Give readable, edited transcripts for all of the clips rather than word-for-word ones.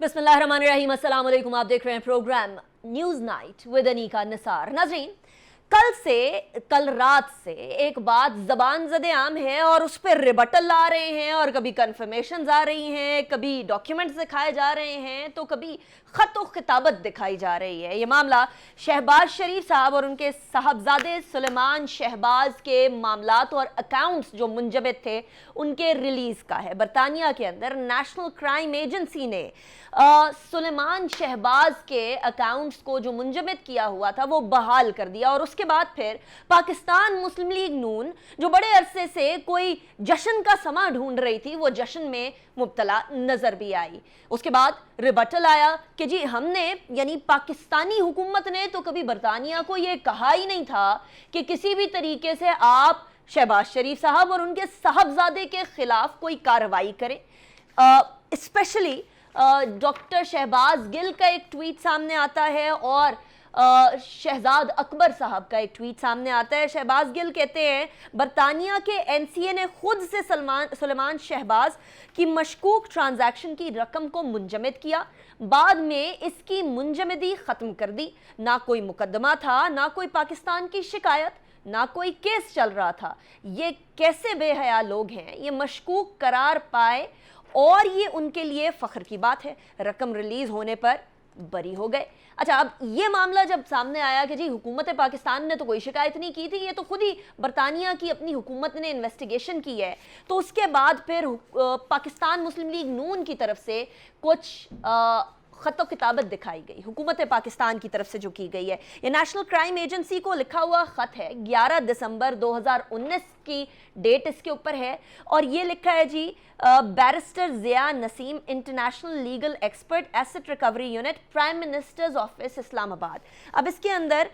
बिस्मिल्लाहिर्रहमानिर्रहीम, अस्सलाम वालेकुम। आप देख रहे हैं programme news night with Anika Nisar. नाज़रीन, कल रात से एक बात ज़बान ज़दे आम है और उस पर रिबटल आ रहे हैं और कभी कन्फर्मेशंस आ रही हैं, कभी डॉक्यूमेंट्स दिखाए जा रहे हैं, तो कभी ख़त व खिताबत दिखाई जा रही है। ये मामला शहबाज शरीफ साहब और उनके साहबजादे सुलेमान शहबाज के मामलात और अकाउंट्स जो मुंजमद थे उनके रिलीज़ का है। बरतानिया के अंदर नेशनल क्राइम एजेंसी ने सुलेमान शहबाज के अकाउंट्स को जो मुंजमद किया हुआ था वो बहाल कर दिया, और उसके बाद फिर पाकिस्तान मुस्लिम लीग नून जो बड़े अरसे से कोई जश्न का समा ढूंढ रही थी वो जश्न में मुब्तला नजर भी आई। उसके बाद रिबटल आया कि जी हमने यानी पाकिस्तानी हुकूमत ने तो कभी बरतानिया को ये कहा ही नहीं था कि किसी भी तरीके से आप शहबाज शरीफ साहब और उनके साहबजादे के खिलाफ कोई कार्रवाई करें। स्पेशली डॉक्टर शहबाज गिल का एक ट्वीट सामने आता है और शहजाद अकबर साहब का एक ट्वीट सामने आता है। शहबाज गिल कहते हैं बरतानिया के एनसीए ने खुद से सुलेमान शहबाज की मशकूक ट्रांजैक्शन की रकम को मुंजमद किया, बाद में इसकी मुंजमदी ख़त्म कर दी। ना कोई मुकदमा था, ना कोई पाकिस्तान की शिकायत, ना कोई केस चल रहा था। ये कैसे बेहया लोग हैं, ये मशकूक करार पाए और ये उनके लिए फ़ख्र की बात है। रकम रिलीज़ होने पर बरी हो गए। अच्छा, अब ये मामला जब सामने आया कि जी हुकूमत पाकिस्तान ने तो कोई शिकायत नहीं की थी, ये तो खुद ही बरतानिया की अपनी हुकूमत ने इन्वेस्टिगेशन की है, तो उसके बाद फिर पाकिस्तान मुस्लिम लीग नून की तरफ से कुछ ख़त किताबत दिखाई गई हुकूमत पाकिस्तान की तरफ से जो की गई है। ये नेशनल क्राइम एजेंसी को लिखा हुआ ख़त है, 11 दिसंबर 2019 की डेट इसके ऊपर है, और ये लिखा है जी barrister Zia Naseem, international legal expert, asset recovery unit, prime ministers office, Islamabad. अब इसके अंदर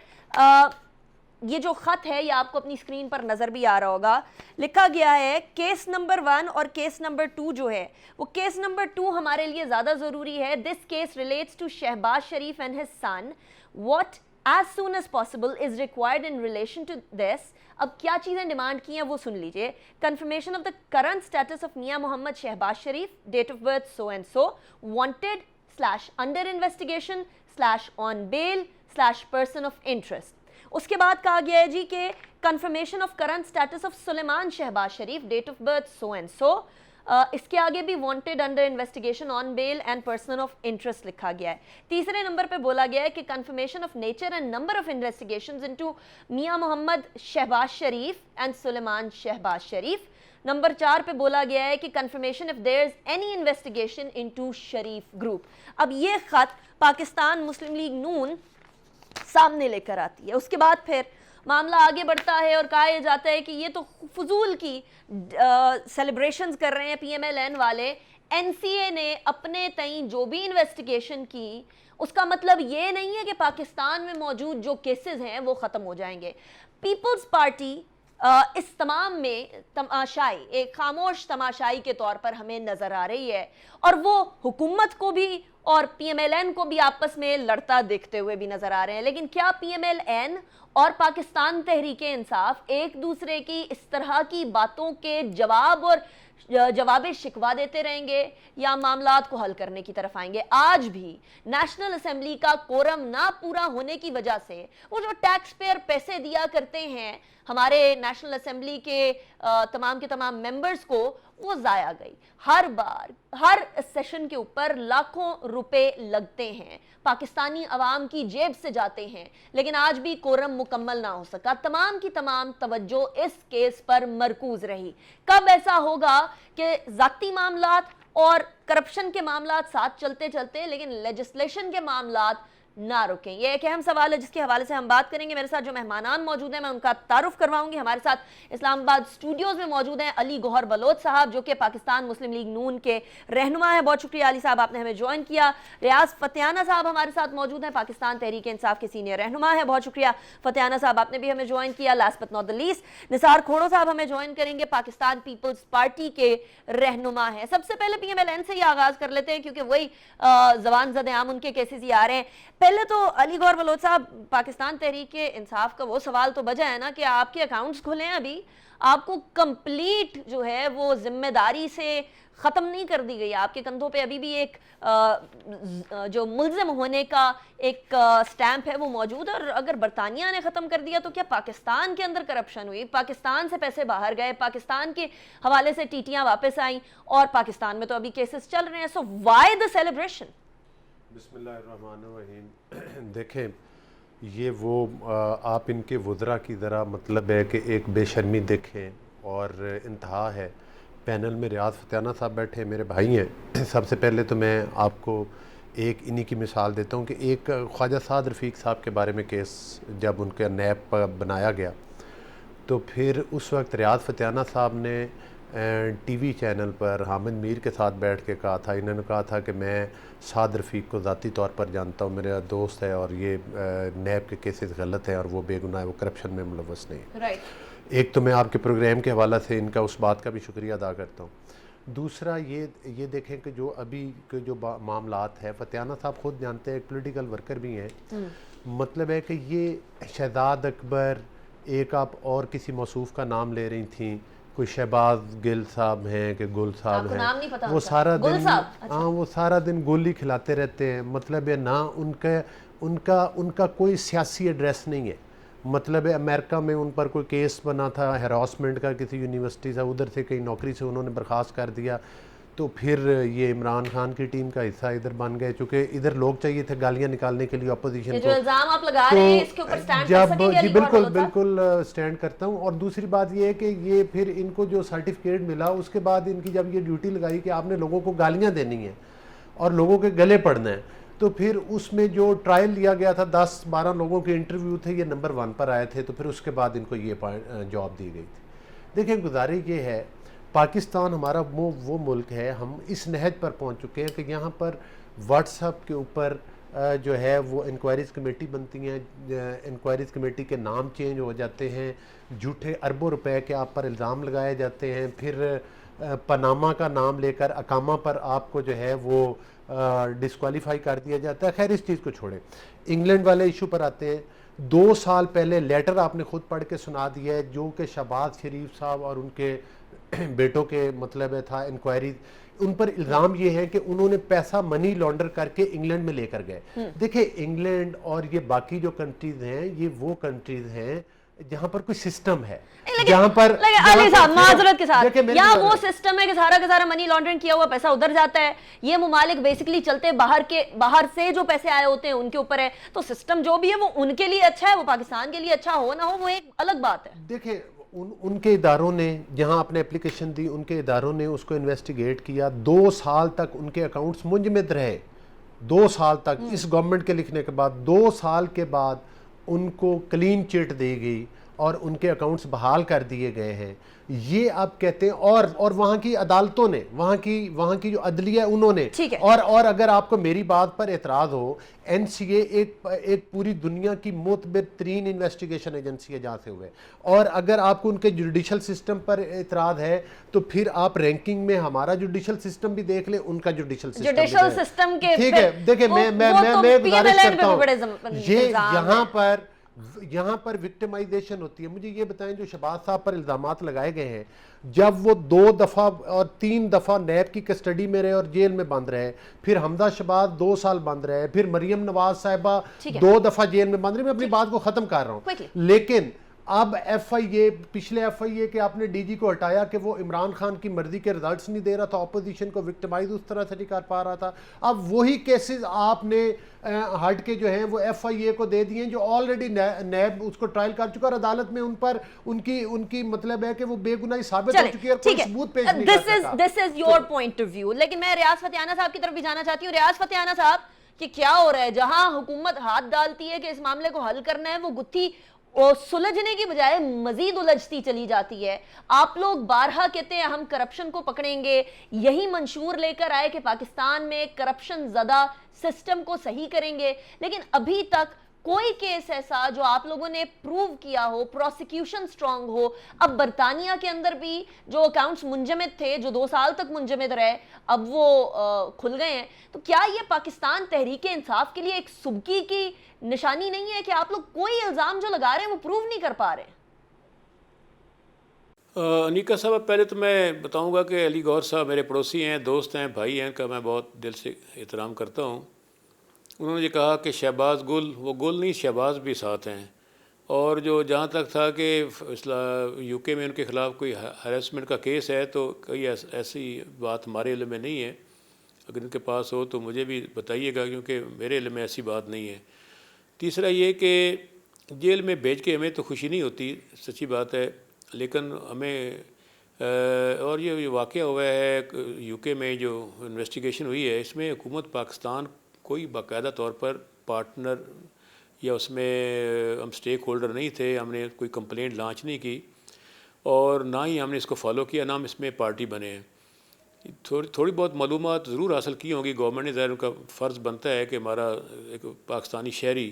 ये जो ख़त है ये आपको अपनी स्क्रीन पर नज़र भी आ रहा होगा। लिखा गया है केस नंबर 1 और केस नंबर 2 जो है वो केस नंबर 2 हमारे लिए ज़्यादा ज़रूरी है। This case relates to Shahbaz Sharif and his son. What as soon as possible is required in relation to this. अब क्या चीज़ें डिमांड की हैं वो सुन लीजिए। Confirmation of the current status of Mian Mohammad Shahbaz Sharif, date of birth so and so, wanted / under investigation / on bail / person of interest. उसके बाद कहा गया है जी कि confirmation of current status of Suleman Shahbaz Sharif, date of birth so and so. इसके आगे भी wanted, under investigation, on bail and person of interest लिखा गया है। तीसरे नंबर पे बोला गया है कि confirmation of nature and number of investigations into Mian Mohammad Shahbaz Sharif and Suleman Shahbaz Sharif. Number 4 पे बोला गया है कि confirmation if there is any investigation into Sharif group. अब ये खत पाकिस्तान मुस्लिम लीग नून सामने लेकर आती है। उसके बाद फिर मामला आगे बढ़ता है और कहा जाता है कि ये तो फजूल की सेलिब्रेशंस कर रहे हैं पीएमएलएन वाले। एनसीए ने अपने तई जो भी इन्वेस्टिगेशन की उसका मतलब ये नहीं है कि पाकिस्तान में मौजूद जो केसेस हैं वो ख़त्म हो जाएंगे। पीपल्स पार्टी इस तमाम में तमाशाई, एक खामोश तमाशाई के तौर पर हमें नज़र आ रही है, और वो हुकूमत को भी और पीएमएलएन को भी आपस में लड़ता देखते हुए भी नज़र आ रहे हैं। लेकिन क्या पीएमएलएन और पाकिस्तान तहरीक इंसाफ एक दूसरे की इस तरह की बातों के जवाब और जवाबे शिकवा देते रहेंगे या मामलात को हल करने की तरफ आएंगे? आज भी नेशनल असेंबली का कोरम ना पूरा होने की वजह से वो जो टैक्स पेयर पैसे दिया करते हैं हमारे नेशनल असेंबली के तमाम के तमाम मेंबर्स को, वो ज़ाया गई। हर बार हर सेशन के ऊपर लाखों रुपए लगते हैं, पाकिस्तानी अवाम की जेब से जाते हैं, लेकिन आज भी कोरम मुकम्मल ना हो सका। तमाम की तमाम तवज्जो इस केस पर मरकूज रही। कब ऐसा होगा कि ज़ाती मामलात और करप्शन के मामलात साथ चलते चलते लेकिन लेजिस्लेशन के मामलात ना रुकें? ये एक अहम सवाल है जिसके हवाले से हम बात करेंगे। मेरे साथ जो मेहमानान मौजूद हैं मैं उनका तारुफ करवाऊंगी। हमारे साथ इस्लामाबाद स्टूडियोज में मौजूद हैं अली गौहर बलोच साहब जो कि पाकिस्तान मुस्लिम लीग नून के रहनुमा है। बहुत शुक्रिया अली साहब, आपने हमें ज्वाइन किया। रियाज फतियाना साहब हमारे साथ मौजूद हैं, पाकिस्तान तहरीक इंसाफ के सीनियर रहनुमा है। बहुत शुक्रिया फतियाना साहब, आपने भी हमें ज्वाइन किया। Last but not the least Nisar Khoro साहब हमें ज्वाइन करेंगे, पाकिस्तान पीपल्स पार्टी के रहनुमा है। सबसे पहले पीएमएलएन से ही आगाज कर लेते हैं क्योंकि वही जबान ज़द आम उनके केसेस ही आ रहे हैं। پہلے تو علی گور بلوچ صاحب پاکستان تحریک انصاف کا وہ سوال تو بجا ہے نا کہ آپ کے اکاؤنٹس کھلے ہیں ابھی, آپ کو کمپلیٹ جو ہے وہ ذمہ داری سے ختم نہیں کر دی گئی, آپ کے کندھوں پہ ابھی بھی ایک جو ملزم ہونے کا ایک سٹیمپ ہے وہ موجود ہے. اور اگر برطانیہ نے ختم کر دیا تو کیا پاکستان کے اندر کرپشن ہوئی, پاکستان سے پیسے باہر گئے, پاکستان کے حوالے سے ٹیٹیاں واپس آئیں, اور پاکستان میں تو ابھی کیسز چل رہے ہیں. So why the celebration? بسم اللہ الرحمن الرحیم. دیکھیں یہ وہ آپ ان کے وزراء کی ذرا مطلب ہے کہ ایک بے شرمی دیکھیں اور انتہا ہے. پینل میں ریاض فتیانہ صاحب بیٹھے میرے بھائی ہیں. سب سے پہلے تو میں آپ کو ایک انہی کی مثال دیتا ہوں کہ ایک خواجہ سعد رفیق صاحب کے بارے میں کیس جب ان کا نیب بنایا گیا تو پھر اس وقت ریاض فتیانہ صاحب نے ٹی وی چینل پر حامد میر کے ساتھ بیٹھ کے کہا تھا, انہوں نے کہا تھا کہ میں سعد رفیق کو ذاتی طور پر جانتا ہوں, میرا دوست ہے اور یہ نیب کے کیسز غلط ہیں اور وہ بے گناہ ہے, وہ کرپشن میں ملوث نہیں ہے. ایک تو میں آپ کے پروگرام کے حوالہ سے ان کا اس بات کا بھی شکریہ ادا کرتا ہوں. دوسرا یہ دیکھیں کہ جو ابھی کے جو معاملات ہے, فتیانہ صاحب خود جانتے ہیں, ایک پولیٹیکل ورکر بھی ہیں, مطلب ہے کہ یہ شہزاد اکبر, ایک آپ اور کسی موصوف کا نام لے رہی تھیں, کوئی شہباز گل صاحب ہیں کہ گل صاحب ہیں, وہ سارا دن وہ سارا دن گول ہی کھلاتے رہتے ہیں. مطلب ہے نہ ان کا کوئی سیاسی ایڈریس نہیں ہے. مطلب ہے امریکہ میں ان پر کوئی کیس بنا تھا ہراسمنٹ کا کسی یونیورسٹی سے, ادھر سے کئی نوکری سے انہوں نے برخاست کر دیا, تو پھر یہ عمران خان کی ٹیم کا حصہ ادھر بن گئے, چونکہ ادھر لوگ چاہیے تھے گالیاں نکالنے کے لیے اپوزیشن کو. الزام آپ لگا رہے ہیں اس کے اوپر سٹینڈ کر سکیں گے؟ جی بالکل سٹینڈ کرتا ہوں. اور دوسری بات یہ ہے کہ یہ پھر ان کو جو سرٹیفکیٹ ملا اس کے بعد ان کی جب یہ ڈیوٹی لگائی کہ آپ نے لوگوں کو گالیاں دینی ہیں اور لوگوں کے گلے پڑنا ہے, تو پھر اس میں جو ٹرائل لیا گیا تھا 10-12 لوگوں کے انٹرویو تھے, یہ نمبر 1 پر آئے تھے, تو پھر اس کے بعد ان کو یہ جاب دی گئی تھی. دیکھیں گزارش یہ ہے, پاکستان ہمارا وہ ملک ہے, ہم اس نہج پر پہنچ چکے ہیں کہ یہاں پر واٹس ایپ کے اوپر جو ہے وہ انکوائریز کمیٹی بنتی ہیں, انکوائریز کمیٹی کے نام چینج ہو جاتے ہیں, جھوٹے اربوں روپے کے آپ پر الزام لگائے جاتے ہیں, پھر پاناما کا نام لے کر اقامہ پر آپ کو جو ہے وہ ڈسکوالیفائی کر دیا جاتا ہے. خیر اس چیز کو چھوڑیں, انگلینڈ والے ایشو پر آتے ہیں. 2 سال پہلے لیٹر آپ نے خود پڑھ کے سنا دیا ہے جو کہ شہباز شریف صاحب اور ان کے بیٹوں کے مطلب تھا انکوائری, ان پر الزام یہ ہے کہ انہوں نے پیسہ منی لانڈر کر کے انگلینڈ میں لے کر گئے. دیکھیں انگلینڈ اور یہ باقی جو کنٹریز ہیں یہ وہ کنٹریز ہیں جہاں پر کوئی سسٹم ہے, جہاں پر علی صاحب معذرت کے ساتھ یہاں وہ سسٹم ہے کہ سارا منی لانڈرنگ کیا ہوا پیسہ ادھر جاتا ہے. یہ ممالک بیسیکلی چلتے باہر سے جو پیسے آئے ہوتے ہیں ان کے اوپر ہے, تو سسٹم جو بھی ہے وہ ان کے لیے اچھا ہے, وہ پاکستان کے لیے اچھا ہو نہ ہو وہ ایک الگ بات ہے. دیکھیں ان کے اداروں نے جہاں اپنے اپلیکیشن دی, ان کے اداروں نے اس کو انویسٹیگیٹ کیا. 2 سال تک ان کے اکاؤنٹس منجمد رہے, 2 سال تک اس گورنمنٹ کے لکھنے کے بعد. 2 سال کے بعد ان کو کلین چٹ دی گئی اور ان کے اکاؤنٹس بحال کر دیے گئے ہیں. یہ آپ کہتے ہیں اور وہاں کی عدالتوں نے, وہاں کی جو عدلیہ انہوں نے, اور اگر آپ کو میری بات پر اعتراض ہو, این سی اے ایک پوری دنیا کی معتبر ترین انویسٹیگیشن ایجنسی ہے جہاں سے ہوئے, اور اگر آپ کو ان کے جوڈیشل سسٹم پر اعتراض ہے تو پھر آپ رینکنگ میں ہمارا جوڈیشل سسٹم بھی دیکھ لیں, ان کا جوڈیشل سسٹم کے ٹھیک ہے. دیکھیں میں گزارش کرتا ہوں, یہ یہاں پر وکٹمائزیشن ہوتی ہے. مجھے یہ بتائیں جو شہباز صاحب پر الزامات لگائے گئے ہیں, جب وہ 2 دفعہ اور 3 دفعہ نیب کی کسٹڈی میں رہے اور جیل میں بند رہے, پھر حمزہ شہباز 2 سال بند رہے, پھر مریم نواز صاحبہ 2 دفعہ جیل میں بند رہے. میں اپنی بات کو ختم کر رہا ہوں. لیکن اب ایف آئی اے, پچھلے ایف آئی اے کے آپ نے ڈی جی کو ہٹایا کہ وہ عمران خان کی مرضی کے رزلٹس نہیں دے رہا تھا, اپوزیشن کو وکٹمائز اس طرح سے نہیں کر پا رہا تھا. اب وہی کیسز آپ نے ہٹ کے جو ہیں وہ ایف آئی اے کو دے دیے جو آلریڈی نیب اس کو ٹرائل کر چکا, اور عدالت میں ان پر ان کی مطلب ہے کہ وہ بے گناہی ثابت ہو چکی ہے اور کوئی ثبوت پیش نہیں کر سکا. This is your point of view. لیکن میں ریاض فتیانہ صاحب کی طرف بھی جانا چاہتی ہوں. ریاض فتیانہ صاحب کہ کیا ہو رہا ہے, جہاں حکومت ہاتھ ڈالتی ہے کہ اس معاملے کو حل کرنا ہے, وہ گتھی سلجھنے کی بجائے مزید الجھتی چلی جاتی ہے. آپ لوگ بارہا کہتے ہیں ہم کرپشن کو پکڑیں گے, یہی منشور لے کر آئے کہ پاکستان میں کرپشن زدہ سسٹم کو صحیح کریں گے, لیکن ابھی تک कोई केस ऐसा जो आप लोगों ने प्रूव किया हो, प्रोसिक्यूशन स्ट्रांग हो? अब बरतानिया के अंदर भी जो अकाउंट्स मुंजमद थे, जो 2 साल तक मुंजमद रहे, अब वो खुल गए हैं, तो क्या ये पाकिस्तान तहरीक इंसाफ के लिए एक सुबकी की निशानी नहीं है कि आप लोग कोई इल्ज़ाम जो लगा रहे हैं वो प्रूव नहीं कर पा रहे? अनीका साहब, पहले तो मैं बताऊंगा कि अली गौहर साहब मेरे पड़ोसी हैं, दोस्त हैं, भाई हैं, का मैं बहुत दिल से एहतराम करता हूं। उन्होंने ये कहा कि शहबाज गुल, वो गुल नहीं, शहबाज भी साथ हैं। और जो जहाँ तक था कि यूके में उनके ख़िलाफ़ कोई हरासमेंट का केस है, तो कोई ऐसी बात हमारे इल्म में नहीं है। अगर इनके पास हो तो मुझे भी बताइएगा, क्योंकि मेरे इल्म में ऐसी बात नहीं है। तीसरा ये कि जेल में भेज के हमें तो खुशी नहीं होती, सच्ची बात है, लेकिन हमें और ये वाक़या हुआ है यूके में, जो इन्वेस्टिगेशन हुई है, इसमें हुकूमत पाकिस्तान कोई बाकायदा तौर पर पार्टनर या उसमें हम स्टेक होल्डर नहीं थे। हमने कोई कंप्लेंट लॉन्च नहीं की और ना ही हमने इसको फॉलो किया, ना हम इसमें पार्टी बने हैं। थोड़ी बहुत मालूमात ज़रूर हासिल की होंगी गवर्नमेंट ने, ज़ाहिर उनका फ़र्ज़ बनता है कि हमारा एक पाकिस्तानी शहरी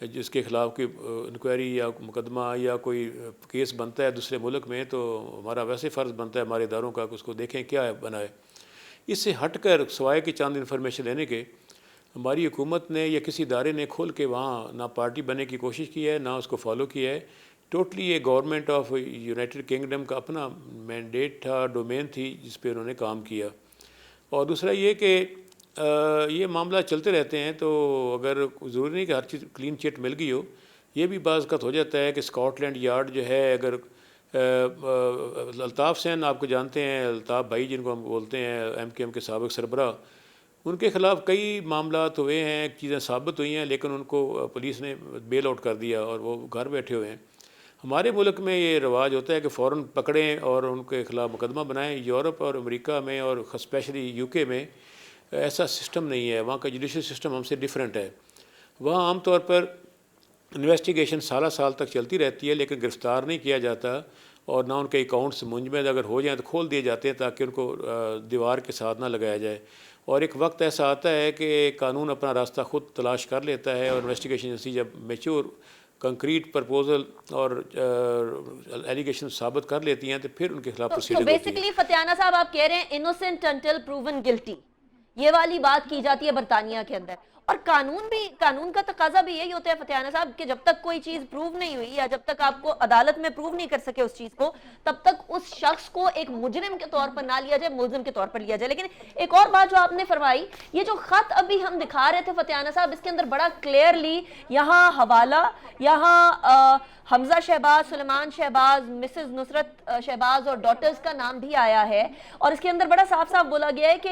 जिसके ख़िलाफ़ कोई इंक्वायरी या मुकदमा या कोई केस बनता है दूसरे मुल्क में, तो हमारा वैसे फ़र्ज़ बनता है हमारे इदारों का कि उसको देखें क्या है बना है। इससे हट कर सवाए कि चंद इन्फॉर्मेशन लेने के, हमारी हुकूमत ने या किसी इदारे ने खोल के वहाँ ना पार्टी बनने की कोशिश की है, ना उसको फॉलो किया है। टोटली ये गवर्नमेंट ऑफ यूनाइटेड किंगडम का अपना मैंडेट था, डोमेन थी, जिस पे उन्होंने काम किया। और दूसरा ये कि ये मामला चलते रहते हैं, तो अगर ज़रूरी नहीं कि हर चीज़ क्लीन चिट मिल गई हो। ये भी बाज़ हो जाता है कि स्कॉटलैंड यार्ड जो है, अगर अल्ताफ़ सैन आपको जानते हैं, अल्ताफ़ भाई जिनको हम बोलते हैं, MKM के साबिक़ सरबराह, उनके ख़िलाफ़ कई मामला तो हुए हैं, चीज़ें साबित हुई हैं, लेकिन उनको पुलिस ने बेल आउट कर दिया और वो घर बैठे हुए हैं। हमारे मुल्क में ये रिवाज होता है कि फ़ौरन पकड़ें और उनके ख़िलाफ़ मुकदमा बनाएं। यूरोप और अमेरिका में और स्पेशली यूके में ऐसा सिस्टम नहीं है। वहाँ का जुडिशल सिस्टम हमसे डिफरेंट है। वहाँ आम तौर पर इन्वेस्टिगेशन साल तक चलती रहती है, लेकिन गिरफ़्तार नहीं किया जाता और ना उनके अकाउंट्स मुंजमद अगर हो जाएँ तो खोल दिए जाते हैं, ताकि उनको दीवार के साथ ना लगाया जाए। और एक वक्त ऐसा आता है कि कानून अपना रास्ता खुद तलाश कर लेता है और इन्वेस्टिगेशन एजेंसी जब मैच्योर कंक्रीट प्रपोजल और एलिगेशन साबित कर लेती हैं, तो फिर उनके खिलाफ प्रोसीडिंग होती है। बेसिकली फतियाना साहब आप कह रहे हैं इनोसेंट अंटिल प्रूवन गिल्टी, ये वाली बात की जाती है बरतानिया के अंदर। और कानून का तकाजा भी यही होता है फतियाना साहब कि जब तक कोई चीज प्रूव नहीं हुई या जब तक आपको अदालत में प्रूव नहीं कर सके उस चीज को, तब तक उस शख्स को एक मुजरिम के तौर पर ना लिया जाए, मुलजिम के तौर पर लिया जाए। लेकिन एक और बात जो आपने फरमाई, ये जो खत अभी हम दिखा रहे थे फतियाना साहब, इसके अंदर बड़ा क्लियरली यहाँ हवाला, यहाँ हमजा शहबाज, सुलेमान शहबाज, मिसेस नुसरत शहबाज और डॉटर्स का नाम भी आया है। और इसके अंदर बड़ा साफ साफ बोला गया है कि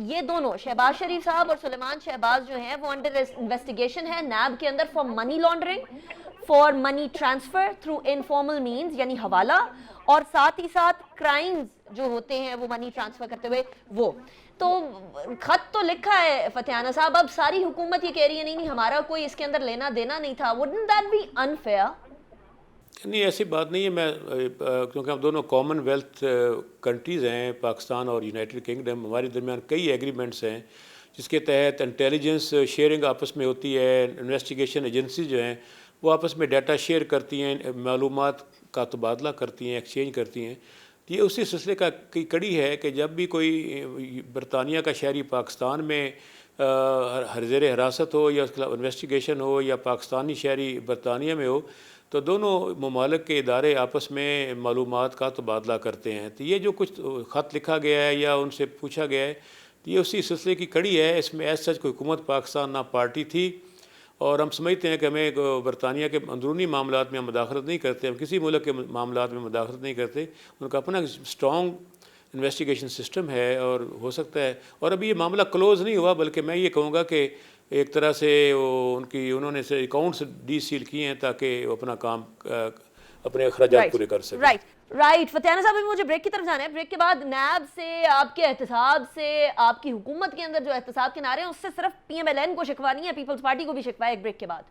ये दोनों शहबाज शरीफ साहब और सुलेमान शहबाज जो हैं वो अंडर इन्वेस्टिगेशन है नैब के अंदर for money laundering, for money transfer through informal means यानी हवाला, और साथ ही साथ क्राइम्स जो होते हैं वो मनी ट्रांसफर करते हुए वो। तो खत तो लिखा है फतियाना साहब, अब सारी हुकूमत ये कह रही है नहीं हमारा कोई इसके अंदर लेना देना नहीं था। Wouldn't that B unfair? नहीं, ऐसी बात नहीं है। मैं क्योंकि हम दोनों कॉमनवेल्थ कंट्रीज़ हैं, पाकिस्तान और यूनाइटेड किंगडम, हमारे दरमियान कई एग्रीमेंट्स हैं जिसके तहत इंटेलिजेंस शेयरिंग आपस में होती है। इन्वेस्टिगेशन एजेंसी जो हैं वो आपस में डाटा शेयर करती हैं, मालूमात का तबादला करती हैं, एक्सचेंज करती हैं। ये उसी सिलसिले की कड़ी है कि जब भी कोई बरतानिया का शहरी पाकिस्तान में ज़ेर हिरासत हो या उसके खिलाफ इन्वेस्टिगेशन हो या पाकिस्तानी शहरी बरतानिया में हो, तो दोनों ममालिक के इदारे आपस में मालूमात का तबादला करते हैं। तो ये जो कुछ ख़त लिखा गया है या उनसे पूछा गया है, तो ये उसी सिलसिले की कड़ी है। इसमें ऐसा सच कोई हुकूमत पाकिस्तान ना पार्टी थी, और हम समझते हैं कि हमें बरतानिया के अंदरूनी मामलात में हम मुदाखलत नहीं करते, हम किसी मुल्क के मामलात में मुदाखलत नहीं करते। उनका अपना स्ट्रॉन्ग इन्वेस्टिगेशन सिस्टम है और हो सकता है। और अभी ये मामला क्लोज़ नहीं हुआ, बल्कि मैं ये कहूँगा कि एक तरह से उन्होंने से अकाउंट्स डीसील किए हैं ताकि वो अपना काम अपने अखराजात पूरे कर सकें। राइट फतियाना साहब, अभी मुझे ब्रेक की तरफ जाना है। ब्रेक के बाद नैब से, आपके एहतसाब से, आपकी हुकूमत के अंदर जो एहतसाब के नारे हैं उससे सिर्फ PMLN को शिकवा नहीं है, पीपल्स पार्टी को भी शिकवा है। एक ब्रेक के बाद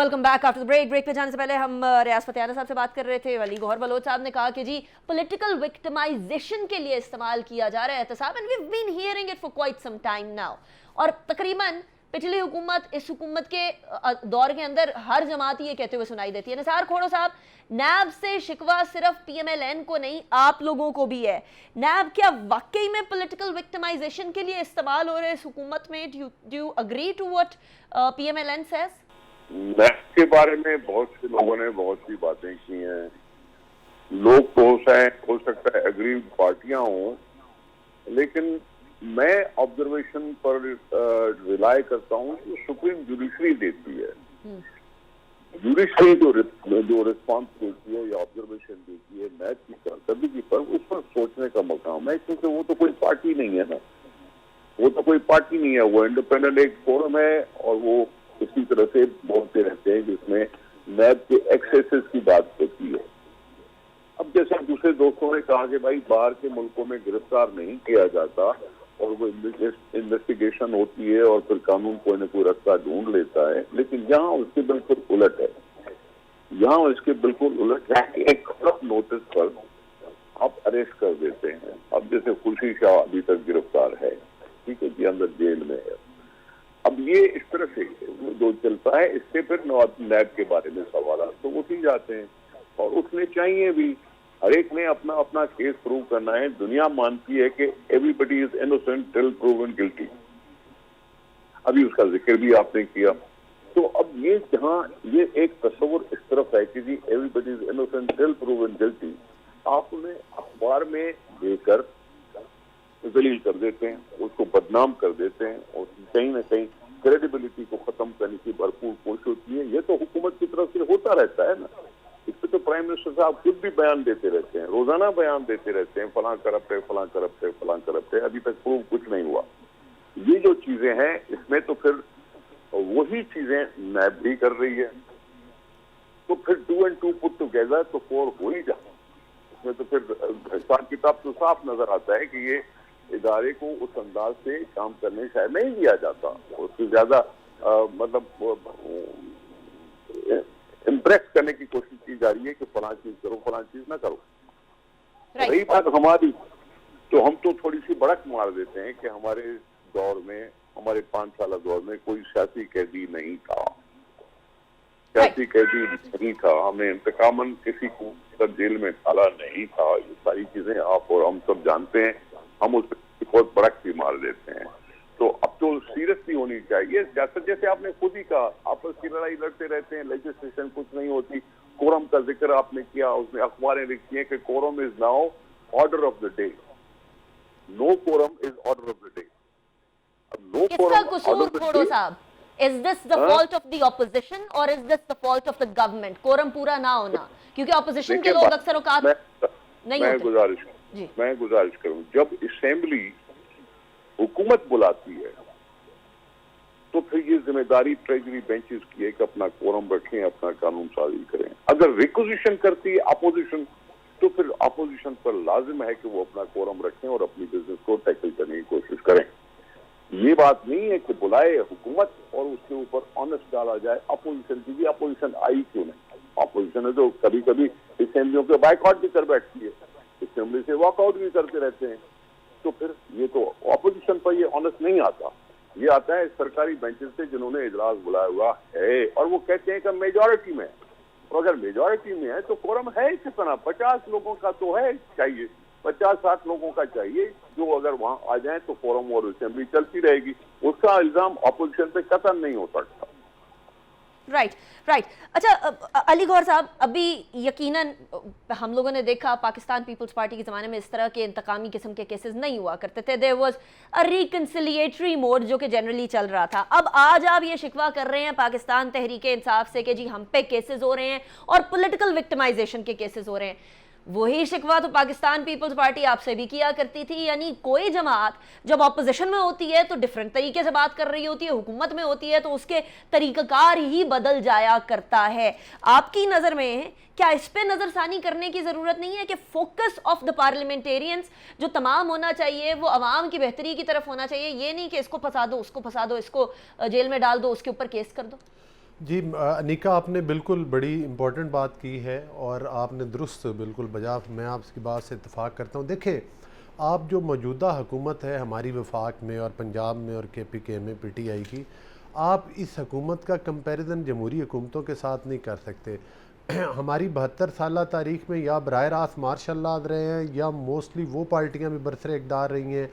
welcome back after the break पे जाने से पहले हम रियाज फतेहाना साहब से बात कर रहे थे। अली गौहर बलोच साहब ने कहा कि जी पॉलिटिकल विक्टिमाइजेशन के लिए इस्तेमाल किया जा रहा है एहतसाब, and we have been hearing it for quite some time now. और तकरीबन पिछली हुकूमत इस हुकूमत के दौर के अंदर हर जमात ये कहते हुए सुनाई देती है। निसार खोड़ो साहब, नैब से शिकवा सिर्फ PMLN को नहीं आप लोगों को भी है। नैब क्या वाकई में पॉलिटिकल विक्टिमाइजेशन के लिए इस्तेमाल हो रहे हैं इस हुकूमत में? Do you agree to what PMLN says? NAB के बारे में बहुत से लोगों ने बहुत सी बातें की हैं। लोग तो हो सकता है अग्री पार्टियां हों, लेकिन मैं ऑब्जर्वेशन पर रिलाय करता हूं कि सुप्रीम जुडिशरी देती है। जुडिशरी जो रिस्पॉन्स देती है या ऑब्जर्वेशन देती है नैब की कारकर्दगी पर, उस पर सोचने का मकाम है, क्योंकि वो तो कोई पार्टी नहीं है ना, वो तो कोई पार्टी नहीं है, वो इंडिपेंडेंट एक फोरम है और वो इसी तरह से बोलते रहते हैं जिसमें नैब के एक्सेसेस की बात होती है। अब जैसे दूसरे दोस्तों ने कहा कि भाई बाहर के मुल्कों में गिरफ्तार नहीं किया जाता और वो इन्वेस्टिगेशन होती है और फिर कानून कोई न कोई रास्ता ढूंढ लेता है, लेकिन यहाँ उसके बिल्कुल उलट है। यहाँ इसके बिल्कुल उलट है कि एक खराब नोटिस पर आप अरेस्ट कर देते हैं। अब जैसे खुर्शीद शाह अभी तक गिरफ्तार है, ठीक है जी, अंदर जेल में है। अब ये इस तरह से जो चलता है, इससे फिर नैब के बारे में सवाल तो उठ ही जाते हैं और उठने चाहिए भी। हर एक ने अपना अपना केस प्रूव करना है। दुनिया मानती है कि everybody is innocent till proven guilty, अभी उसका जिक्र भी आपने किया। तो अब ये जहाँ ये एक तस्वुर इस तरफ है कि जी everybody is innocent till proven guilty, आप उन्हें अखबार में देकर जलील कर देते हैं, उसको बदनाम कर देते हैं और कहीं ना कहीं क्रेडिबिलिटी को खत्म करने की भरपूर कोशिश होती है। ये तो हुकूमत की तरफ से होता रहता है ना। इस पे तो प्राइम मिनिस्टर साहब खुद भी बयान देते रहते हैं, रोजाना बयान देते रहते हैं, फलां करप्ट है, फलां करप्ट है, फलां करप्ट है, अभी तक प्रूव कुछ नहीं हुआ। ये जो चीजें हैं इसमें तो फिर वही चीजें नैब भी कर रही है, तो फिर 2 and 2 पुट टुगेदर तो 4 हो ही जाए। इसमें तो फिर हिसाब किताब तो साफ नजर आता है कि ये इदारे को उस अंदाज से काम करने शायद नहीं दिया जाता, उससे ज्यादा मतलब इम्प्रेस करने की कोशिश की जा रही है कि फलां चीज करो, फलां चीज ना करो। रही बात हमारी, तो हम तो थोड़ी सी बड़क मार देते हैं कि हमारे दौर में, हमारे 5 साल दौर में कोई सियासी कैदी नहीं था, सियासी कैदी नहीं था, हमने इंतकामन किसी को जेल में डाला नहीं था। ये सारी चीजें आप और हम सब जानते हैं, हम उस पर बहुत बड़क भी मार देते हैं। तो अब तो सीरियसली होनी चाहिए। जैसे आपने खुद ही कहा, आपस की लड़ाई लड़ते रहते हैं, लेजिस्लेशन कुछ नहीं होती। कोरम का जिक्र आपने किया, उसमें अखबारें लिखती हैं कि quorum is now order of the day. No quorum is order of the day. अब नो किसका कसूर खोड़ो साहब? Is this the fault of the opposition or is this the fault of the government? Quorum पूरा ना होना, क्योंकि ऑपोजिशन के लोग अक्सर औकात नहीं होते। मैं गुजारिश करूं, जब असेंबली हुकूमत बुलाती है तो फिर ये जिम्मेदारी ट्रेजरी बेंचेस की है कि अपना कोरम रखें, अपना कानून साजी करें। अगर रिक्विजिशन करती है अपोजिशन तो फिर अपोजिशन पर लाजिम है कि वो अपना कोरम रखें और अपनी बिजनेस को टैकल करने की कोशिश करें। ये बात नहीं है कि बुलाए हुकूमत और उसके ऊपर ऑनेस्ट डाला जाए अपोजिशन की भी। अपोजिशन आई क्यों नहीं? अपोजिशन है जो कभी कभी असेंबलियों के बाइकआउट भी कर बैठती है, असेंबली से वॉकआउट भी करते रहते हैं। तो फिर ये तो अपोजिशन पर ये ऑनेस्ट नहीं आता, ये आता है सरकारी बेंचेस से जिन्होंने इजलास बुलाया हुआ है और वो कहते हैं कि मेजॉरिटी में। और अगर मेजॉरिटी में है तो कोरम है कितना? 50 लोगों का तो है, चाहिए 50-60 लोगों का चाहिए, जो अगर वहां आ जाए तो फोरम और असेंबली चलती रहेगी। उसका इल्जाम अपोजिशन पे कतई नहीं हो सकता। राइट। अच्छा अली गौहर साहब, अभी यकीनन हम लोगों ने देखा पाकिस्तान पीपल्स पार्टी के ज़माने में इस तरह के इंतकामी किस्म के केसेस नहीं हुआ करते थे। देयर वाज अ रिकन्सिलिएटरी मोड जो कि जनरली चल रहा था। अब आज आप ये शिकवा कर रहे हैं पाकिस्तान तहरीक इंसाफ से कि जी हम पे केसेस हो रहे हैं और पॉलिटिकल विक्टिमाइजेशन के केसेस हो रहे हैं। वही शिकवा तो पाकिस्तान पीपल्स पार्टी आपसे भी किया करती थी। यानी कोई जमात जब ऑपोजिशन में होती है तो डिफरेंट तरीके से बात कर रही होती है, हुकूमत में होती है तो उसके तरीक़ाकार ही बदल जाया करता है। आपकी नज़र में क्या इस पे नज़रसानी करने की ज़रूरत नहीं है कि फोकस ऑफ द पार्लियामेंटेरियंस जो तमाम होना चाहिए वो अवाम की बेहतरी की तरफ होना चाहिए, ये नहीं कि इसको फंसा दो, उसको फंसा दो, इसको जेल में डाल दो, उसके ऊपर केस कर दो? جی انیکا، آپ نے بالکل بڑی امپورٹنٹ بات کی ہے اور آپ نے درست بالکل بجا، میں آپ کی بات سے اتفاق کرتا ہوں. دیکھیں، آپ جو موجودہ حکومت ہے ہماری وفاق میں اور پنجاب میں اور کے پی کے میں پی ٹی آئی کی، آپ اس حکومت کا کمپیریزن جمہوری حکومتوں کے ساتھ نہیں کر سکتے. ہماری 72 سالہ تاریخ میں یا براہ راست مارشل لا رہے ہیں یا موسٹلی وہ پارٹیاں بھی برسر اقتدار رہی ہیں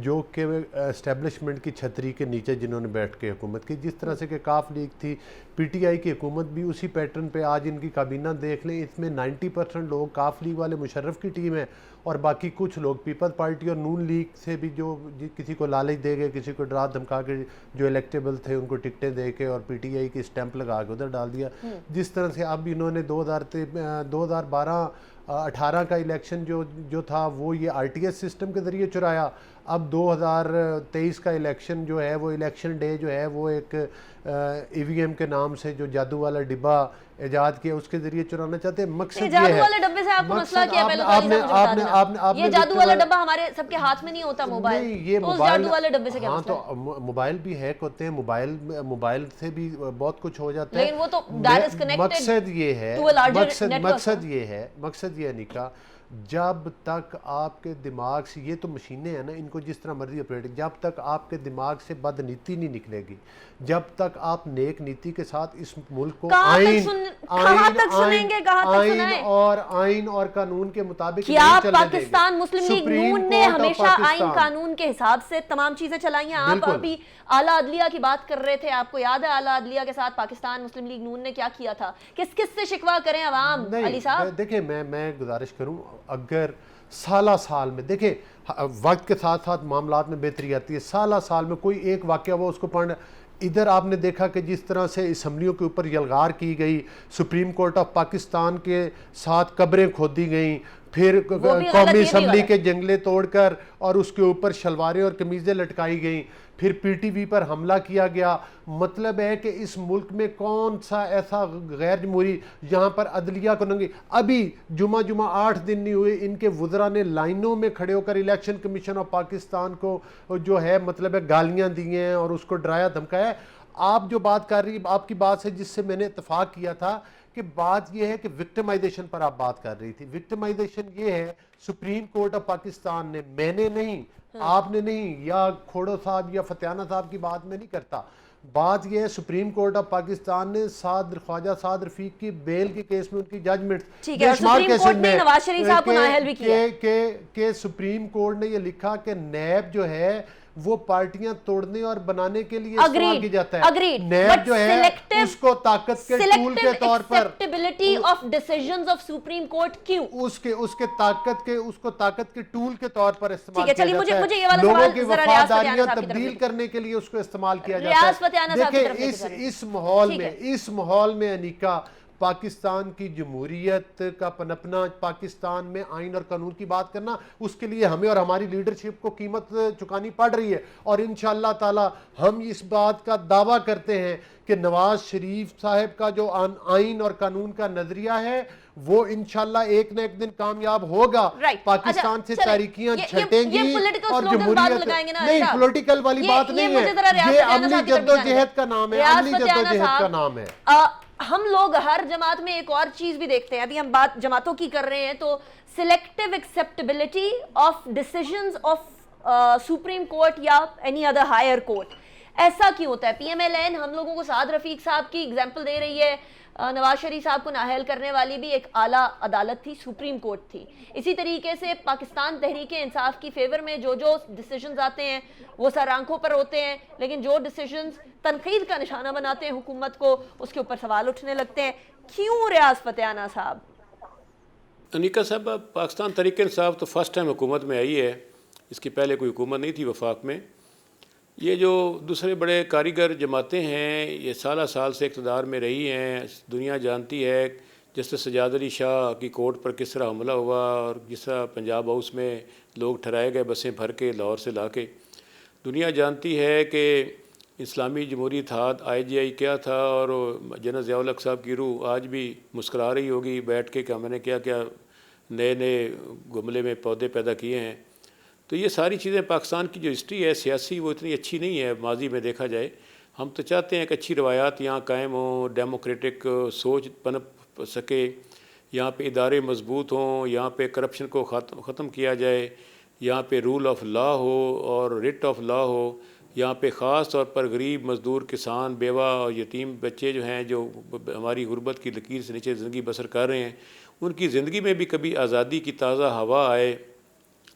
جو کہ اسٹیبلشمنٹ کی چھتری کے نیچے جنہوں نے بیٹھ کے حکومت کی. جس طرح سے کہ کاف لیگ تھی، پی ٹی آئی کی حکومت بھی اسی پیٹرن پہ. آج ان کی کابینہ دیکھ لیں، اس میں 90% لوگ کاف لیگ والے مشرف کی ٹیم ہے اور باقی کچھ لوگ پیپلز پارٹی اور نون لیگ سے بھی جو کسی کو لالچ دے گئے، کسی کو ڈرا دھمکا کے جو الیکٹیبل تھے ان کو ٹکٹیں دے کے اور پی ٹی آئی کی اسٹیمپ لگا کے ادھر ڈال دیا. جس طرح سے اب انہوں نے 2012-18 کا الیکشن جو تھا وہ یہ آر ٹی ایس سسٹم کے ذریعے چرایا. اب 2023 کا الیکشن جو ہے وہ الیکشن ڈے جو ہے وہ ایک ای وی ایم کے نام سے جو جادو والا ڈبہ ایجاد کیا اس کے ذریعے چرانا چاہتے ہیں. مقصد یہ ہے، جادو والے ڈبے سے آپ کو مسئلہ کیا ہے؟ پہلے تو علی صاحب مجھے بتا دینا، یہ جادو والا ڈبہ ہمارے سب کے ہاتھ میں نہیں ہوتا موبائل، تو اس جادو والے ڈبے سے کیا مسئلہ ہے؟ ہاں تو موبائل بھی ہیک ہوتے ہیں، موبائل سے بھی بہت کچھ ہو جاتا ہے. لیکن وہ تو that is connected مقصد یہ ہے، to a larger network. مقصد یہ نکا، جب تک آپ کے دماغ سے، یہ تو مشینیں ہیں نا، ان کو جس طرح مرضی آپریٹ، جب تک آپ کے دماغ سے بد نیتی نہیں نکلے گی، جب تک آپ نیک نیتی کے ساتھ اس ملک کو آئین اور قانون کے مطابق کیا پاکستان مسلم لیگ نون نے ہمیشہ آئین قانون کے حساب سے تمام چیزیں چلائی ہیں؟ آپ ابھی اعلیٰ عدلیہ کی بات کر رہے تھے، آپ کو یاد ہے اعلیٰ عدلیہ کے ساتھ پاکستان مسلم لیگ نون نے کیا کیا تھا؟ کس سے شکوہ کریں عوام؟ علی صاحب دیکھیں، میں گزارش کروں، اگر سال میں دیکھیں وقت کے ساتھ ساتھ معاملات میں بہتری آتی ہے، سال میں کوئی ایک واقعہ وہ اس کو پڑھنا. ادھر آپ نے دیکھا کہ جس طرح سے اسمبلیوں کے اوپر یلغار کی گئی، سپریم کورٹ آف پاکستان کے ساتھ قبریں کھودی گئیں، پھر قومی اسمبلی کے جنگلے توڑ کر اور اس کے اوپر شلواریں اور قمیضیں لٹکائی گئیں، پھر پی ٹی وی پر حملہ کیا گیا. مطلب ہے کہ اس ملک میں کون سا ایسا غیر جمہوری جہاں پر عدلیہ کو ننگی. ابھی جمعہ 8 دن نہیں ہوئے، ان کے وزراء نے لائنوں میں کھڑے ہو کر الیکشن کمیشن آف پاکستان کو جو ہے مطلب ہے گالیاں دی ہیں اور اس کو ڈرایا دھمکایا. آپ جو بات کر رہی، آپ کی بات سے جس سے میں نے اتفاق کیا تھا کہ بات یہ ہے کہ وکٹمائزیشن پر آپ بات کر رہی تھی. وکٹمائزیشن یہ ہے، سپریم کورٹ آف پاکستان نے، میں نے نہیں، آپ نے نہیں، یا کھوڑو صاحب یا فتیانہ صاحب کی بات میں نہیں کرتا، بات یہ ہے سپریم کورٹ آف پاکستان نے خواجہ سعد رفیق کی بیل کے کیس میں ان کی ججمنٹ بے شمار کیسز میں نواز شریف صاحب کو نااہل بھی کیا کہ سپریم کورٹ نے یہ لکھا کہ نیب جو ہے وہ پارٹیاں توڑنے اور بنانے کے لیے استعمال کی جاتا ہے. نیب جو ہے اس کو طاقت کے ٹول کے طور پر of decisions of supreme court کیوں اس کو طاقت کے ٹول کے طور پر استعمال کیا جاتا ہے. لوگوں کی وفاداریاں تبدیل کرنے کے لیے اس کو استعمال کیا جاتا ہے. دیکھیں اس ماحول میں انیکا، پاکستان کی جمہوریت کا پنپنا، پاکستان میں آئین اور قانون کی بات کرنا، اس کے لیے ہمیں اور ہماری لیڈرشپ کو قیمت چکانی پڑ رہی ہے. اور انشاءاللہ تعالی ہم اس بات کا دعویٰ کرتے ہیں کہ نواز شریف صاحب کا جو آئین اور قانون کا نظریہ ہے وہ انشاءاللہ ایک نہ ایک دن کامیاب ہوگا. پاکستان سے تاریکیاں چھٹیں گی اور جمہوریت نہیں، پولیٹیکل والی بات نہیں ہے، یہ عملی جدوجہد کا نام ہے، عملی جدوجہد کا نام ہے. ہم لوگ ہر جماعت میں ایک اور چیز بھی دیکھتے ہیں، ابھی ہم بات جماعتوں کی کر رہے ہیں، تو selective acceptability of decisions of supreme court یا اینی ادر ہائر کورٹ. ایسا کیوں ہوتا ہے؟ پی ایم ایل این ہم لوگوں کو سعد رفیق صاحب کی اگزامپل دے رہی ہے، نواز شریف صاحب کو نااہل کرنے والی بھی ایک اعلیٰ عدالت تھی، سپریم کورٹ تھی. اسی طریقے سے پاکستان تحریک انصاف کی فیور میں جو ڈیسیژنز آتے ہیں وہ سر آنکھوں پر ہوتے ہیں، لیکن جو ڈیسیژنز تنقید کا نشانہ بناتے ہیں حکومت کو، اس کے اوپر سوال اٹھنے لگتے ہیں. کیوں ریاض فتیانہ صاحب؟ انیکا صاحب، پاکستان تحریک انصاف تو فرسٹ ٹائم حکومت میں آئی ہے، اس کی پہلے کوئی حکومت نہیں تھی وفاق میں. یہ جو دوسرے بڑے کاریگر جماعتیں ہیں یہ سال سے اقتدار میں رہی ہیں. دنیا جانتی ہے جسٹس سجاد علی شاہ کی کورٹ پر کس طرح حملہ ہوا اور جس طرح پنجاب ہاؤس میں لوگ ٹھہرائے گئے بسیں بھر کے لاہور سے لا کے. دنیا جانتی ہے کہ اسلامی جمہوری اتحاد آئی جی آئی کیا تھا، اور جنرل ضیاء الحق صاحب کی روح آج بھی مسکرا رہی ہوگی بیٹھ کے کہ ہم نے کیا نئے گملے میں پودے پیدا کیے ہیں. تو یہ ساری چیزیں، پاکستان کی جو ہسٹری ہے سیاسی وہ اتنی اچھی نہیں ہے ماضی میں دیکھا جائے. ہم تو چاہتے ہیں کہ اچھی روایات یہاں قائم ہوں، ڈیموکریٹک سوچ پنپ سکے، یہاں پہ ادارے مضبوط ہوں، یہاں پہ کرپشن کو ختم کیا جائے، یہاں پہ رول آف لا ہو اور ریٹ آف لا ہو، یہاں پہ خاص طور پر غریب مزدور کسان بیوہ اور یتیم بچے جو ہیں جو ہماری غربت کی لکیر سے نیچے زندگی بسر کر رہے ہیں، ان کی زندگی میں بھی کبھی آزادی کی تازہ ہوا آئے۔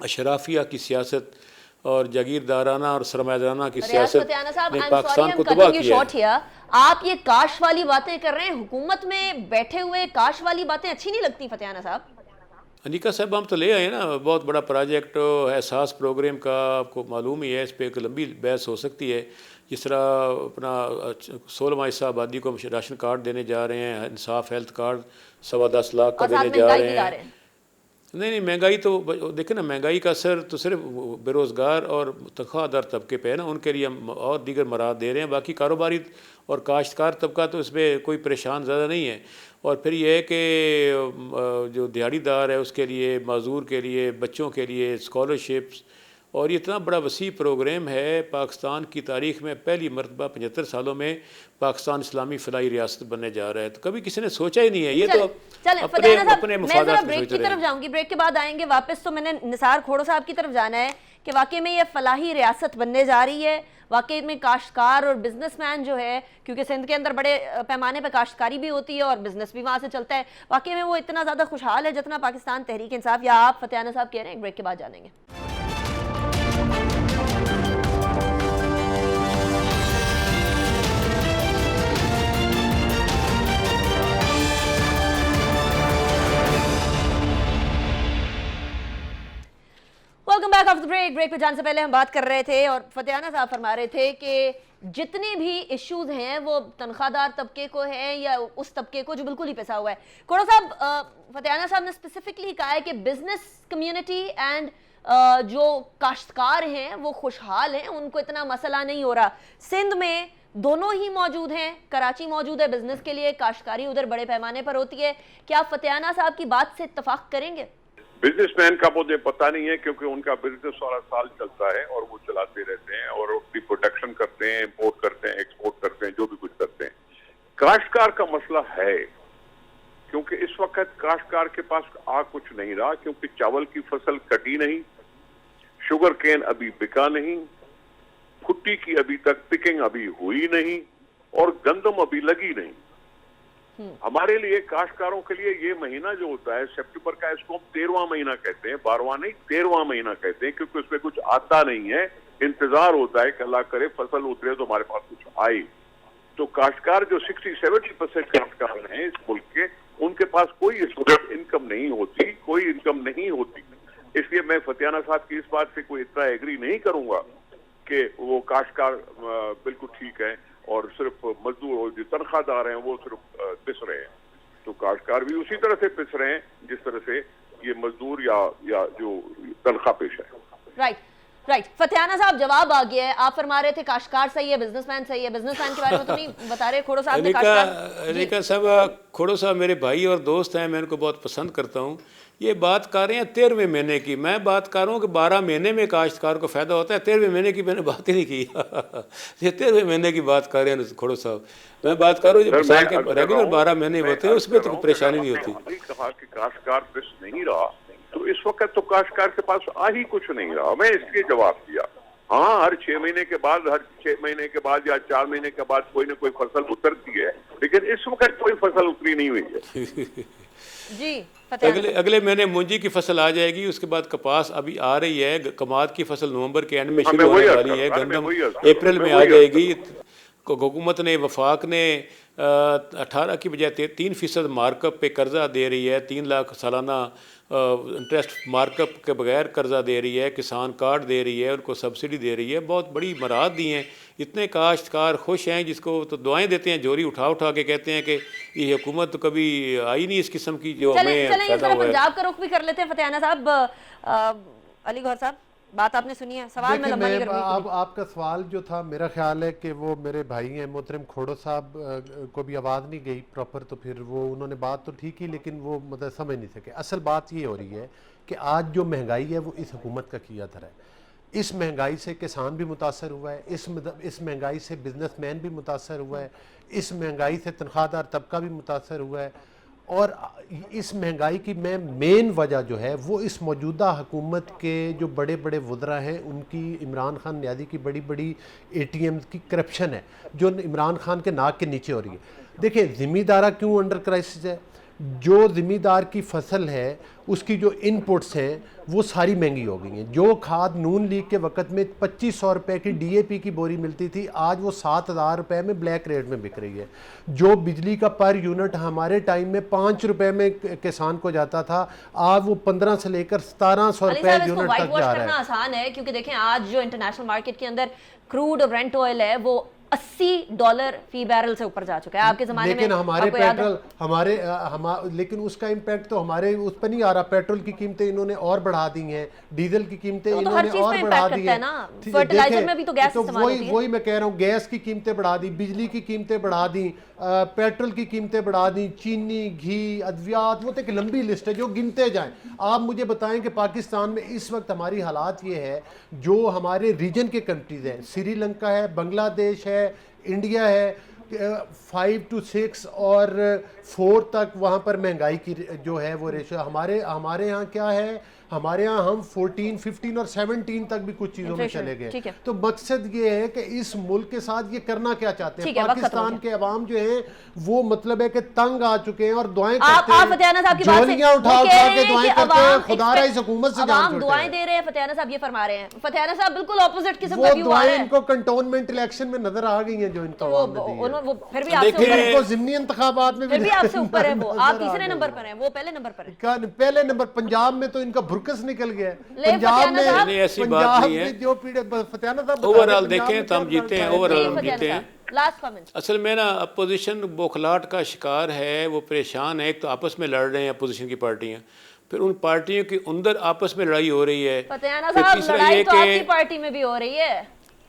اشرافیہ کی سیاست اور جاگیردارانہ اور سرمایہ کی ریاض سیاست فتح انصر صاحب، نے I'm sorry, پاکستان I'm کو cutting تباہ you کیا short ہے۔ here. آپ یہ کاش والی باتیں کر رہے ہیں، حکومت میں بیٹھے ہوئے کاش والی باتیں اچھی نہیں لگتی فتح انصر صاحب؟ انیکا صاحب ہم تو لے آئے نا بہت بڑا پروجیکٹ احساس پروگرام کا، آپ کو معلوم ہی ہے، اس پہ ایک لمبی بحث ہو سکتی ہے۔ جس طرح اپنا 16واں حصہ آبادی کو راشن کارڈ دینے جا رہے ہیں، انصاف ہیلتھ کارڈ 10.25 لاکھ کا اور ساتھ دینے جا مہنگائی رہے دلا ہیں۔ رہے ہیں۔ نہیں مہنگائی تو دیکھیں نا، مہنگائی کا اثر تو صرف بے روزگار اور تنخواہ دار طبقے پہ ہے نا، ان کے لیے ہم اور دیگر مراد دے رہے ہیں، باقی کاروباری اور کاشتکار طبقہ تو اس میں کوئی پریشان زیادہ نہیں ہے۔ اور پھر یہ ہے کہ جو دیہڑی دار ہے اس کے لیے، معذور کے لیے، بچوں کے لیے اسکالرشپس، اور یہ اتنا بڑا وسیع پروگرام ہے۔ پاکستان کی تاریخ میں پہلی مرتبہ 75 سالوں میں پاکستان اسلامی فلاحی ریاست بننے جا رہا ہے، تو کبھی کسی نے سوچا ہی نہیں ہے۔ یہ تو چلیں اپنے فتح انصر اپنے صاحب، میں ذرا مفادات بریک سوچ کی رہے ہیں۔ طرف جاؤں گی، بریک کے بعد آئیں گے واپس۔ تو میں نے نثار کھوڑو صاحب کی طرف جانا ہے کہ واقعی میں یہ فلاحی ریاست بننے جا رہی ہے، واقعی میں کاشتکار اور بزنس مین جو ہے، کیونکہ سندھ کے اندر بڑے پیمانے پہ کاشتکاری بھی ہوتی ہے اور بزنس بھی وہاں سے چلتا ہے، واقعی میں وہ اتنا زیادہ خوشحال ہے جتنا پاکستان تحریک انصاف یا آپ فتح انصر صاحب کہہ رہے ہیں؟ بریک کے بعد جانیں گے۔ Welcome back after break. Break پہ جانے سے پہلے ہم بات کر رہے تھے اور فتح انصر صاحب فرما رہے تھے کہ جتنے بھی ایشوز ہیں وہ تنخواہ دار طبقے کو ہیں یا اس طبقے کو جو بالکل ہی پیسا ہوا ہے۔ کھوڑو صاحب، فتح انصر صاحب نے اسپیسیفکلی کہا ہے کہ بزنس کمیونٹی اینڈ جو کاشتکار ہیں وہ خوشحال ہیں، ان کو اتنا مسئلہ نہیں ہو رہا۔ سندھ میں دونوں ہی موجود ہیں، کراچی موجود ہے بزنس کے لیے، کاشتکاری ادھر بڑے پیمانے پر ہوتی ہے۔ کیا فتح انصر صاحب کی بات سے اتفاق کریں گے؟ بزنس مین کا مجھے پتہ نہیں ہے، کیونکہ ان کا بزنس سارا سال چلتا ہے اور وہ چلاتے رہتے ہیں اور اپنی پروڈکشن کرتے ہیں، امپورٹ کرتے ہیں، ایکسپورٹ کرتے ہیں، جو بھی کچھ کرتے ہیں۔ کاشتکار کا مسئلہ ہے، کیونکہ اس وقت کاشتکار کے پاس کچھ نہیں رہا، کیونکہ چاول کی فصل کٹی نہیں، شوگر کین ابھی بکا نہیں، بھٹی کی ابھی تک پکنگ ابھی ہوئی نہیں، اور گندم ابھی لگی نہیں۔ ہمارے لیے کاشتکاروں کے لیے یہ مہینہ جو ہوتا ہے سپٹمبر کا، اس کو ہم 13واں مہینہ کہتے ہیں، 12واں نہیں 13واں مہینہ کہتے ہیں، کیونکہ اس میں کچھ آتا نہیں ہے، انتظار ہوتا ہے کہ اللہ کرے فصل اترے تو ہمارے پاس کچھ آئے۔ تو کاشتکار جو 60-70% کاشتکار ہیں اس ملک کے، ان کے پاس کوئی اس وقت انکم نہیں ہوتی، کوئی انکم نہیں ہوتی۔ اس لیے میں فتح انصر صاحب کی اس بات سے کوئی اتنا ایگری نہیں کروں گا کہ وہ کاشتکار بالکل ٹھیک ہے اور صرف مزدور اور جو تنخواہ دار ہیں وہ صرف پس رہے ہیں۔ تو کاشتکار بھی اسی طرح سے پس رہے ہیں جس طرح سے یہ مزدور یا جو تنخواہ پیش ہے۔ رائٹ فتح انصر صاحب، جواب آ گیا ہے۔ آپ فرما رہے تھے کاشتکار صحیح ہے، بزنس مین صحیح ہے۔ بزنس مین کے بارے میں تو نہیں بتا رہے، کھوڑو صاحب نے انیکا صاحب، کھوڑو صاحب میرے بھائی اور دوست ہیں، میں ان کو بہت پسند کرتا ہوں۔ یہ بات کر رہے ہیں 13ویں مہینے کی، میں بات کر رہا ہوں کہ 12 مہینے میں کاشتکار کو فائدہ ہوتا ہے۔ 13ویں مہینے کی میں نے بات ہی نہیں کی۔ یہ 13ویں مہینے کی بات کر رہے ہیں کھوڑو صاحب، میں بات کر رہا ہوں جو سال کے ریگولر 12 مہینے ہوتے ہیں، اس میں تو پریشانی نہیں ہوتی۔ میں نے کہا کہ کاشتکار پس نہیں رہا، تو اس وقت تو کاشتکار کے پاس ہی کچھ نہیں رہا۔ میں اس لیے جواب دیا، ہاں ہر 6 مہینے کے بعد، ہر 6 مہینے کے بعد یا 4 مہینے کے بعد کوئی نہ کوئی فصل اترتی ہے، لیکن اس وقت کوئی فصل اتری نہیں ہوئی ہے۔ جی اگلے مہینے مونجی کی فصل آ جائے گی، اس کے بعد کپاس ابھی آ رہی ہے، کماد کی فصل نومبر کے اینڈ میں شروع ہونے والی ہے، گندم اپریل میں آ جائے گی۔ حکومت نے، وفاق نے 18 کی بجائے 3% مارک اپ پہ قرضہ دے رہی ہے، 3 لاکھ سالانہ انٹرسٹ مارک اپ کے بغیر قرضہ دے رہی ہے، کسان کارڈ دے رہی ہے، ان کو سبسڈی دے رہی ہے، بہت بڑی مراد دی ہیں۔ اتنے کاشتکار خوش ہیں جس کو تو دعائیں دیتے ہیں، جوری اٹھا کے کہتے ہیں کہ یہ حکومت تو کبھی آئی نہیں اس قسم کی جو ہمیں فائدہ ہوا ہے۔ پنجاب کا رخ بھی کر لیتے ہیں فتح انصر صاحب۔ علی گوہر صاحب، بات آپ نے سنی ہے، سوال میں لمبا نہیں کروں گی۔ آپ کا سوال جو تھا، میرا خیال ہے کہ وہ میرے بھائی ہیں محترم کھوڑو صاحب کو بھی آواز نہیں گئی پراپر، تو پھر وہ انہوں نے بات تو ٹھیک ہی لیکن وہ مطلب سمجھ نہیں سکے۔ اصل بات یہ ہو رہی ہے کہ آج جو مہنگائی ہے وہ اس حکومت کا کیا دھرا ہے۔ इस महंगाई से किसान भी मुतासर हुआ है, इस महंगाई से बिजनेसमैन भी मुतासर हुआ है, इस महंगाई से तनख्वाहदार तबका भी मुतासर हुआ है। और इस महंगाई की मेन वजह जो है वो इस मौजूदा हुकूमत के जो बड़े बड़े वज़रा हैं उनकी, इमरान खान न्यादी की बड़ी बड़ी ATM की करप्शन है जो इमरान खान के नाक के नीचे हो रही है। देखिए ज़मींदारा क्यों अंडर क्राइसिस है, जो ज़मींदार की फसल है उसकी जो इनपुट्स हैं वो सारी महंगी हो गई हैं। जो खाद नून लीग के वक्त में 2500 रुपये की DAP की बोरी मिलती थी, आज वो 7000 रुपये में ब्लैक रेट में बिक रही है। जो बिजली का पर यूनिट हमारे टाइम में 5 रुपये में किसान को जाता था, आज वो 15 से लेकर 1700 रुपये यूनिट तक जा रहा है। आसान है क्योंकि देखें आज जो इंटरनेशनल मार्केट के अंदर क्रूड और ब्रेंट ऑयल है वो $80 फी बैरल से ऊपर जा चुका है। आपके ज़माने में लेकिन हमारे पेट्रोल लेकिन उसका इम्पैक्ट तो हमारे उस पर नहीं आ रहा। पेट्रोल की कीमतें इन्होंने और बढ़ा दी हैं, डीजल की कीमतें इन्होंने और बढ़ा दी हैं। फर्टिलाइजर में भी तो गैस इस्तेमाल होती है। वही मैं कह रहा हूँ, गैस की कीमतें बढ़ा दी, बिजली की कीमतें बढ़ा दी, पेट्रोल की कीमतें बढ़ा दी, चीनी, घी, अद्वियात, वो तो एक लंबी लिस्ट है जो गिनते जाएं। आप मुझे बताएं कि पाकिस्तान में इस वक्त हमारी हालात ये है, जो हमारे रीजन के कंट्रीज हैं, श्रीलंका है, बांग्लादेश है, इंडिया है, 5 to 6 और 4 तक वहाँ पर महंगाई की जो है वो रेशो। हमारे यहाँ क्या है, हमारे यहाँ हम 14, 15 और 17 तक भी कुछ चीज़ों में चले गए। तो मकसद ये है कि इस मुल्क के साथ ये करना क्या चाहते हैं। पाकिस्तान के अवाम जो हैं वो मतलब है कि तंग आ चुके हैं और दुआएं करते हैं, झोलियां उठा के दुआएं करते हैं, खुदारा इस हुकूमत से जान छूटे। दुआएं दे रहे हैं, फतेहाना साहब ये फरमा रहे हैं। फतेहाना साहब बिल्कुल ऑपोजिट किस्म का वो व्यू आ रहा दुआएं है। इनको कंटोनमेंट इलेक्शन में नजर आ गई हैं जो इनका अवाम ने दी है। वो फिर भी आपसे ऊपर है, इनको ज़िमनी इंतखाबात में फिर भी आपसे ऊपर है। वो आप तीसरे नंबर पर हैं, वो पहले नंबर पर है। पहले नंबर पंजाब में तो इनका भुरकस निकल गया। पंजाब नहीं, ऐसी बात नहीं है। जो फतेहाना साहब ओवरऑल देखें तो हम जीते हैं, ओवरऑल हम जीते हैं। Last comment. असल में ना अपोजिशन बौखलाहट का शिकार है, वो परेशान है। एक तो आपस में लड़ रहे हैं अपोजिशन की पार्टियां, फिर उन पार्टियों के अंदर आपस में लड़ाई हो रही है। फतेहाना साहब लड़ाई तो आपकी पार्टी में भी हो रही है।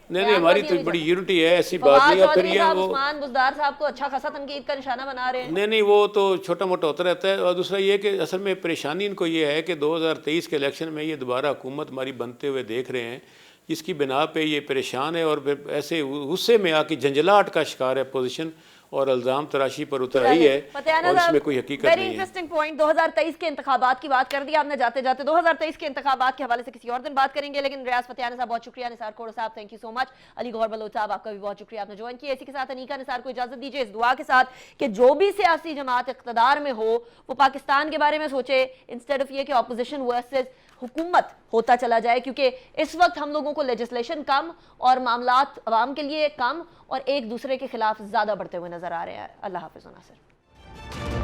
नहीं, हमारी तो बड़ी यूनिटी है, ऐसी बात नहीं है। फिर ये वो उस्मान बुज़दार साहब को अच्छा खासा तनकीद का निशाना बना रहे हैं। नहीं, वो तो छोटा मोटा होता रहता है। और दूसरा ये कि असल में परेशानी इनको ये है कि 2023 के इलेक्शन में ये दोबारा हुकूमत हमारी बनते हुए देख रहे हैं, जिसकी बिना पे ये परेशान है और ऐसे गुस्से में आके झंझलाहट का शिकार है अपोजिशन और इल्ज़ाम तराशी पर उतर आई है और इसमें कोई हकीकत नहीं है। Very interesting point. 2023 के इंतखाबात की बात कर दी आपने जाते जाते। 2023 के इंतखाबात के हवाले से किसी और दिन बात करेंगे, लेकिन रियाज फतेहाना साहब बहुत शुक्रिया, Nisar Khuhro sahab thank you so much, Ali Gohar Baloch sahab आपका भी बहुत शुक्रिया, आपने ज्वाइन किया। इसी के साथ अनीका निसार को इजाजत दीजिए, इस दुआ के साथ कि जो भी सियासी जमात इख्तदार में हो वो पाकिस्तान के बारे में सोचे, इंस्टेड ऑफ ये कि ऑपोजिशन वर्सेस हुकूमत होता चला जाए, क्योंकि इस वक्त हम लोगों को लेजिस्लेशन कम और मामलात अवाम के लिए कम और एक दूसरे के खिलाफ ज़्यादा बढ़ते हुए नजर आ रहे हैं। अल्लाह हाफिज़ नासिर।